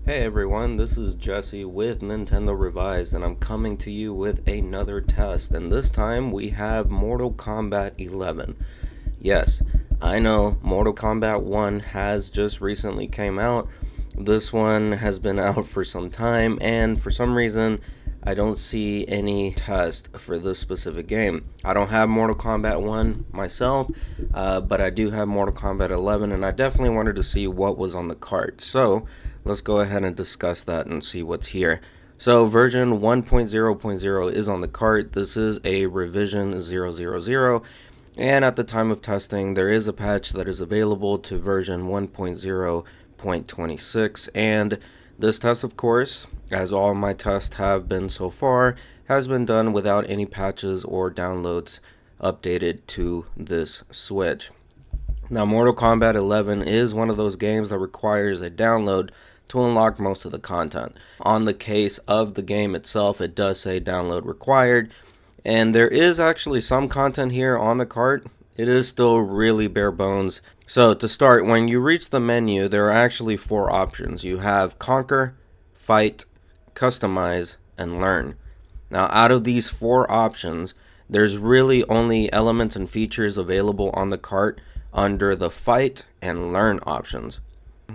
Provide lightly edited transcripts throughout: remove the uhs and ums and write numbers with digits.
Hey everyone, this is Jesse with Nintendo Revised, and I'm coming to you with another test, and this time we have Mortal Kombat 11. Yes, I know Mortal Kombat 1 has just recently came out. This one has been out for some time, and for some reason I don't see any test for this specific game. I don't have Mortal Kombat 1 myself, but I do have Mortal Kombat 11, and I definitely wanted to see what was on the cart. So let's go ahead and discuss that and see what's here. So version 1.0.0 is on the cart. This is a revision 000. And at the time of testing, there is a patch that is available to version 1.0.26. And this test, of course, as all my tests have been so far, has been done without any patches or downloads updated to this Switch. Now, Mortal Kombat 11 is one of those games that requires a download to unlock most of the content. On the case of the game itself, it does say download required, and there is actually some content here on the cart. It is still really bare bones. So to start, when you reach the menu, there are actually 4 options. You have Conquer, Fight, Customize, and Learn. Now, out of these 4 options, there's really only elements and features available on the cart under the Fight and Learn options.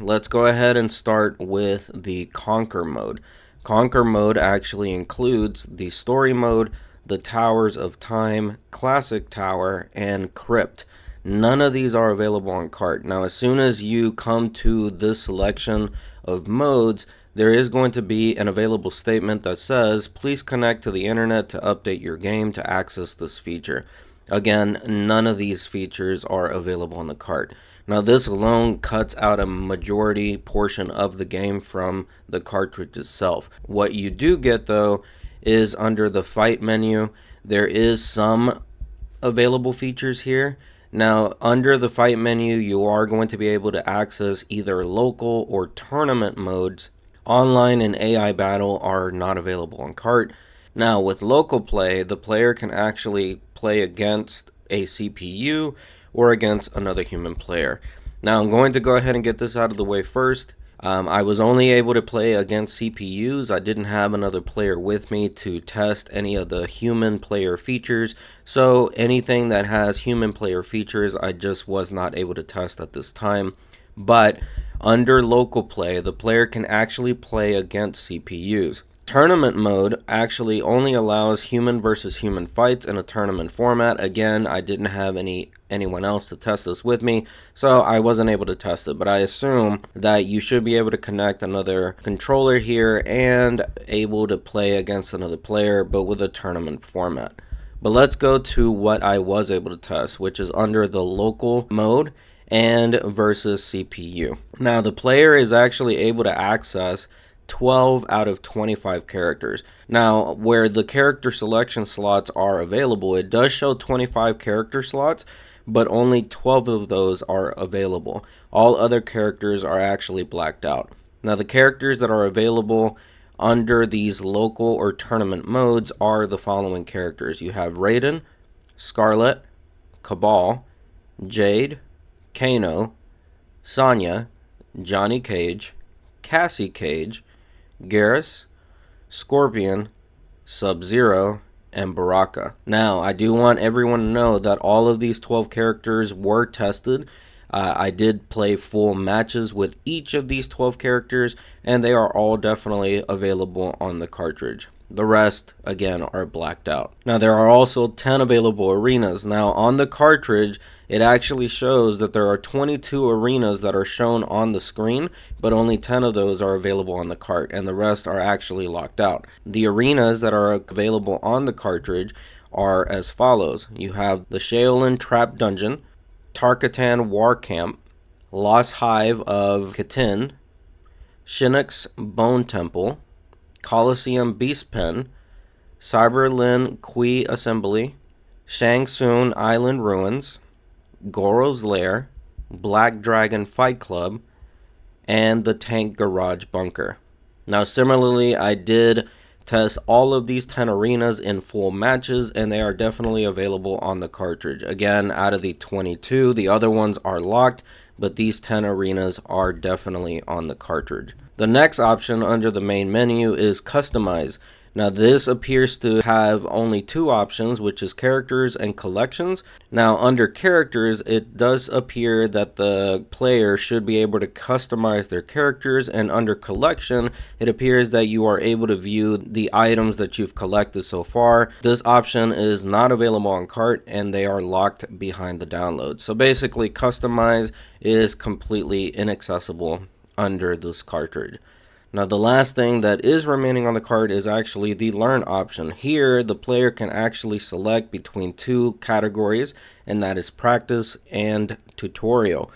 Let's go ahead and start with the Conquer mode. Conquer mode actually includes the Story mode, the Towers of Time, Classic Tower, and Crypt. None of these are available on cart. Now, as soon as you come to this selection of modes, there is going to be an available statement that says, please connect to the internet to update your game to access this feature. Again, none of these features are available on the cart. Now, this alone cuts out a majority portion of the game from the cartridge itself. What you do get, though, is under the Fight menu, there is some available features here. Now, under the Fight menu, you are going to be able to access either local or tournament modes. Online and AI battle are not available on cart. Now, with local play, the player can actually play against a CPU or against another human player. Now, I'm going to go ahead and get this out of the way first. I was only able to play against CPUs. I didn't have another player with me to test any of the human player features. So anything that has human player features, I just was not able to test at this time. But under local play, the player can actually play against CPUs. Tournament mode actually only allows human versus human fights in a tournament format. Again, I didn't have anyone else to test this with me, so I wasn't able to test it, but I assume that you should be able to connect another controller here and able to play against another player, but with a tournament format. But let's go to what I was able to test, which is under the local mode and versus CPU. Now, the player is actually able to access 12 out of 25 characters. Now, where the character selection slots are available, it does show 25 character slots, but only 12 of those are available. All other characters are actually blacked out. Now, the characters that are available under these local or tournament modes are the following characters. You have Raiden, Scarlet, Cabal, Jade, Kano, Sonya, Johnny Cage, Cassie Cage, Garrus, Scorpion, Sub-Zero, and Baraka. Now, I do want everyone to know that all of these 12 characters were tested. I did play full matches with each of these 12 characters, and they are all definitely available on the cartridge. The rest, again, are blacked out. Now, there are also 10 available arenas. Now, on the cartridge, it actually shows that there are 22 arenas that are shown on the screen, but only 10 of those are available on the cart, and the rest are actually locked out. The arenas that are available on the cartridge are as follows. You have the Shaolin Trap Dungeon, Tarkatan War Camp, Lost Hive of Katin, Shinnok's Bone Temple, Coliseum Beast Pen, Cyberlin Kui Assembly, Shang Tsung Island Ruins, Goro's Lair, Black Dragon Fight Club, and the Tank Garage Bunker. Now, similarly, I did test all of these 10 arenas in full matches, and they are definitely available on the cartridge. Again, out of the 22, the other ones are locked, but these 10 arenas are definitely on the cartridge. The next option under the main menu is Customize. Now this appears to have only two options, which is characters and collections. Now under characters, it does appear that the player should be able to customize their characters, and under collection, it appears that you are able to view the items that you've collected so far. This option is not available on cart, and they are locked behind the download. So basically, customize is completely inaccessible under this cartridge. Now the last thing that is remaining on the card is actually the learn option. Here the player can actually select between two categories, and that is practice and tutorial.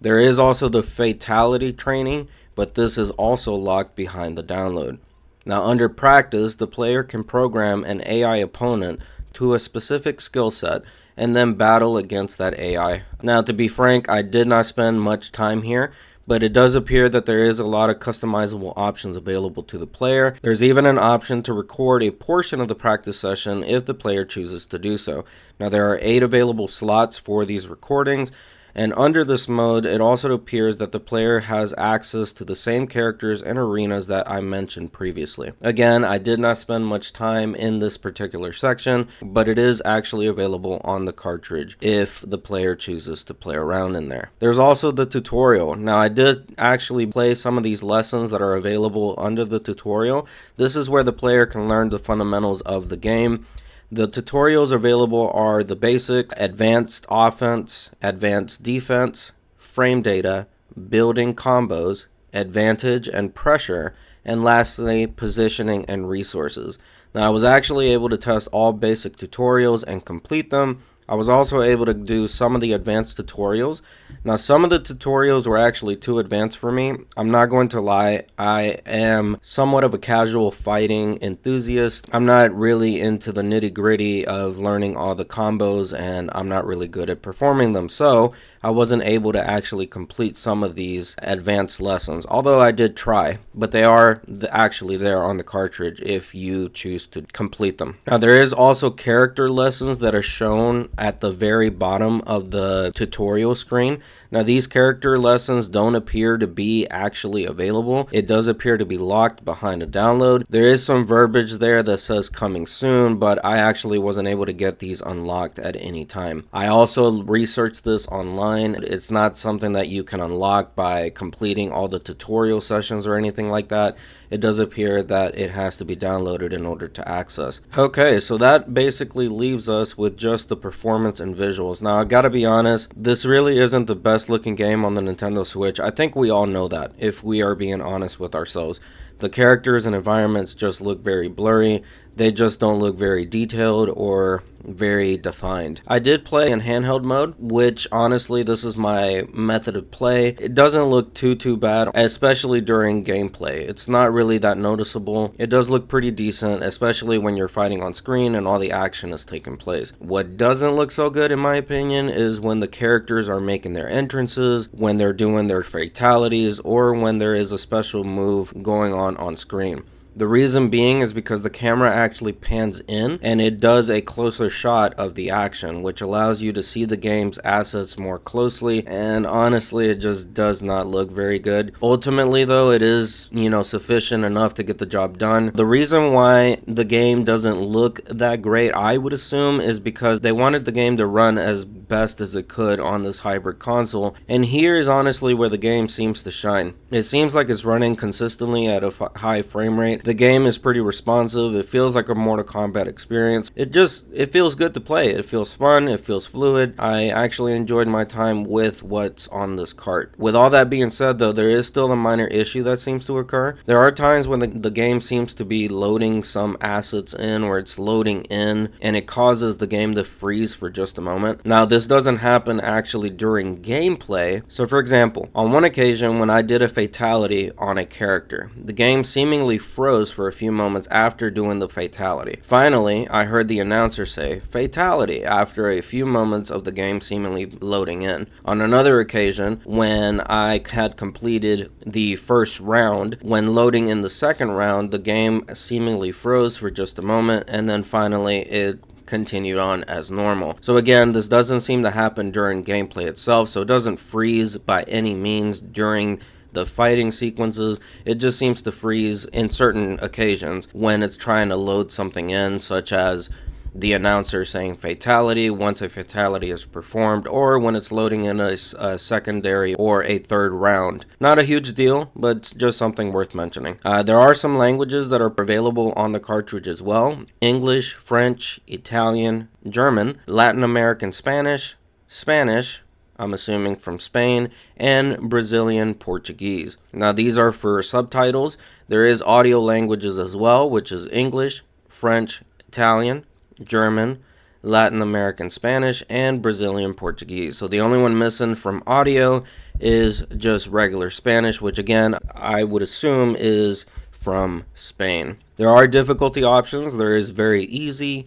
There is also the fatality training, but this is also locked behind the download. Now under practice, the player can program an AI opponent to a specific skill set and then battle against that AI. Now to be frank, I did not spend much time here, but it does appear that there is a lot of customizable options available to the player. There's even an option to record a portion of the practice session if the player chooses to do so. Now there are 8 available slots for these recordings, and under this mode, it also appears that the player has access to the same characters and arenas that I mentioned previously. Again, I did not spend much time in this particular section, but it is actually available on the cartridge if the player chooses to play around in there. There's also the tutorial. Now, I did actually play some of these lessons that are available under the tutorial. This is where the player can learn the fundamentals of the game. The tutorials available are the basic, advanced offense, advanced defense, frame data, building combos, advantage and pressure, and lastly, positioning and resources. Now, I was actually able to test all basic tutorials and complete them. I was also able to do some of the advanced tutorials. Now, some of the tutorials were actually too advanced for me. I'm not going to lie, I am somewhat of a casual fighting enthusiast. I'm not really into the nitty-gritty of learning all the combos, and I'm not really good at performing them. So I wasn't able to actually complete some of these advanced lessons, although I did try, but they are actually there on the cartridge if you choose to complete them. Now, there is also character lessons that are shown at the very bottom of the tutorial screen. Now, these character lessons don't appear to be actually available. It does appear to be locked behind a download. There is some verbiage there that says coming soon, but I actually wasn't able to get these unlocked at any time. I also researched this online. It's not something that you can unlock by completing all the tutorial sessions or anything like that. It does appear that it has to be downloaded in order to access. Okay, so that basically leaves us with just the performance and visuals. Now, I gotta be honest, this really isn't the best looking game on the Nintendo Switch. I think we all know that, if we are being honest with ourselves. The characters and environments just look very blurry. They just don't look very detailed or very defined. I did play in handheld mode, which honestly, this is my method of play. It doesn't look too bad, especially during gameplay. It's not really that noticeable. It does look pretty decent, especially when you're fighting on screen and all the action is taking place. What doesn't look so good, in my opinion, is when the characters are making their entrances, when they're doing their fatalities, or when there is a special move going on screen. The reason being is because the camera actually pans in and it does a closer shot of the action, which allows you to see the game's assets more closely, and honestly, it just does not look very good. Ultimately though, it is, sufficient enough to get the job done. The reason why the game doesn't look that great, I would assume, is because they wanted the game to run as best as it could on this hybrid console, and here is honestly where the game seems to shine. It seems like it's running consistently at a high frame rate. The game is pretty responsive. It feels like a Mortal Kombat experience. It feels good to play. It feels fun. It feels fluid. I actually enjoyed my time with what's on this cart. With all that being said though, there is still a minor issue that seems to occur. There are times when the game seems to be loading some assets in, or it's loading in, and it causes the game to freeze for just a moment. Now, this doesn't happen actually during gameplay. So for example, on one occasion when I did a fatality on a character, the game seemingly froze for a few moments after doing the fatality. Finally, I heard the announcer say fatality after a few moments of the game seemingly loading in. On another occasion, when I had completed the first round, when loading in the second round, the game seemingly froze for just a moment, and then finally it continued on as normal. So again, this doesn't seem to happen during gameplay itself, so it doesn't freeze by any means during the fighting sequences, it just seems to freeze in certain occasions when it's trying to load something in, such as the announcer saying fatality once a fatality is performed, or when it's loading in a secondary or a third round. Not a huge deal, but it's just something worth mentioning. There are some languages that are available on the cartridge as well: English, French, Italian, German, Latin American Spanish, I'm assuming from Spain, and Brazilian Portuguese. Now these are for subtitles. There is audio languages as well, which is English, French, Italian, German, Latin American Spanish, and Brazilian Portuguese. So the only one missing from audio is just regular Spanish, which again, I would assume is from Spain. There are difficulty options. There is very easy,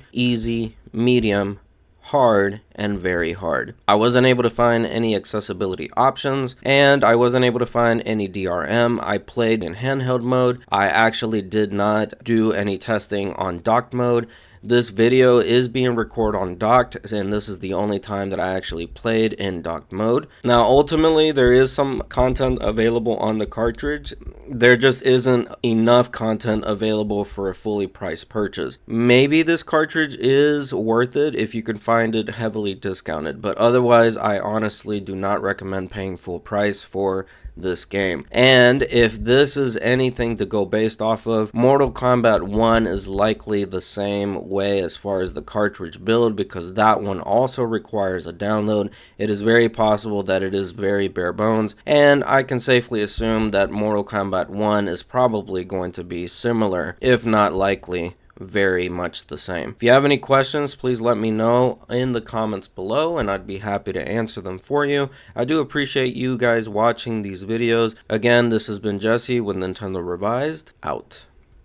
medium, hard, and very hard. I wasn't able to find any accessibility options, and I wasn't able to find any DRM. I played in handheld mode. I actually did not do any testing on docked mode. This video is being recorded on docked, and this is the only time that I actually played in docked mode. Now, ultimately, there is some content available on the cartridge. There just isn't enough content available for a fully priced purchase. Maybe this cartridge is worth it if you can find it heavily discounted, but otherwise, I honestly do not recommend paying full price for this game. And if this is anything to go based off of, Mortal Kombat 1 is likely the same way as far as the cartridge build, because that one also requires a download. It is very possible that it is very bare bones, and I can safely assume that Mortal Kombat 1 is probably going to be similar, if not likely very much the same. If you have any questions, please let me know in the comments below, and I'd be happy to answer them for you. I do appreciate you guys watching these videos. Again, this has been Jesse with Nintendo Revised, out.